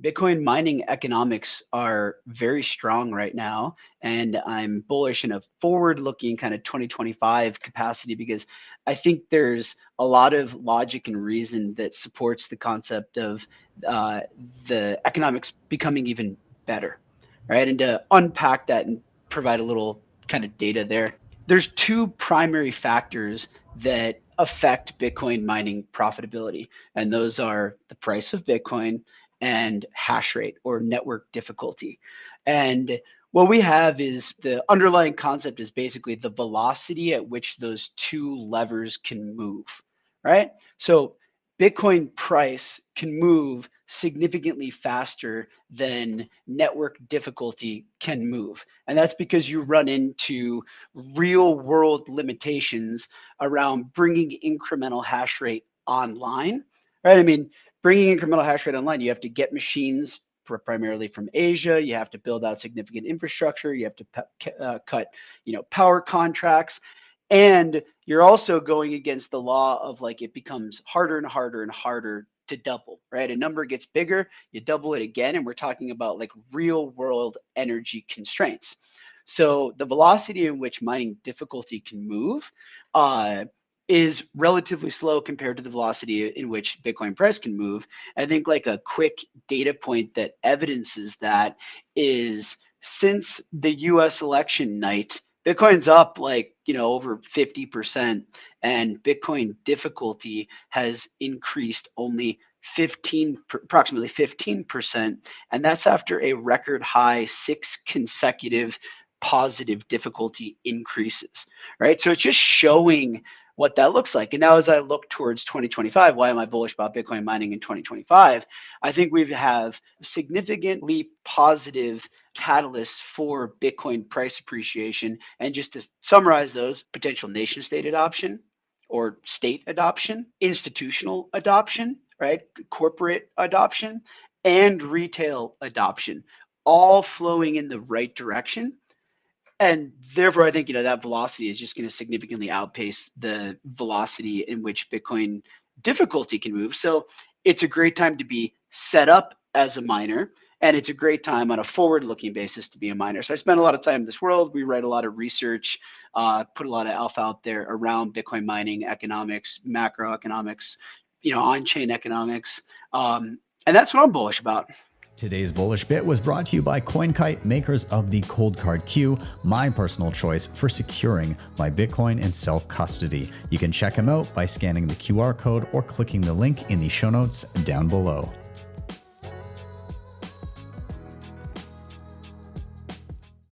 Bitcoin mining economics are very strong right now, and I'm bullish in a forward-looking kind of 2025 capacity because I think there's a lot of logic and reason that supports the concept of uh, the economics becoming even better, right? And to unpack that and provide a little kind of data there, there's two primary factors that affect Bitcoin mining profitability, and those are the price of Bitcoin and hash rate or network difficulty. And what we have is the underlying concept is basically the velocity at which those two levers can move, right? So Bitcoin price can move significantly faster than network difficulty can move. And that's because you run into real world limitations around bringing incremental hash rate online, right? I mean, bringing incremental hash rate online, you have to get machines primarily from Asia. You have to build out significant infrastructure. You have to cut, power contracts, and you're also going against the law of like it becomes harder and harder and harder to double, right? A number gets bigger, you double it again, and we're talking about like real world energy constraints. So the velocity in which mining difficulty can move is relatively slow compared to the velocity in which Bitcoin price can move. I think like a quick data point that evidences that is since the US election night, Bitcoin's up like, over 50%, and Bitcoin difficulty has increased only approximately 15%. And that's after a record high 6 consecutive positive difficulty increases, right? So it's just showing what that looks like. And now as I look towards 2025, why am I bullish about Bitcoin mining in 2025? I think we have significantly positive catalysts for Bitcoin price appreciation. And just to summarize those, potential nation state adoption or state adoption, institutional adoption, right? Corporate adoption, and retail adoption, all flowing in the right direction. And therefore, I think that velocity is just going to significantly outpace the velocity in which Bitcoin difficulty can move. So it's a great time to be set up as a miner, and it's a great time on a forward-looking basis to be a miner. So I spend a lot of time in this world. We write a lot of research, put a lot of alpha out there around Bitcoin mining economics, macroeconomics, on-chain economics, and that's what I'm bullish about. Today's Bullish Bit was brought to you by CoinKite, makers of the Cold Card Q, my personal choice for securing my Bitcoin and self-custody. You can check them out by scanning the QR code or clicking the link in the show notes down below.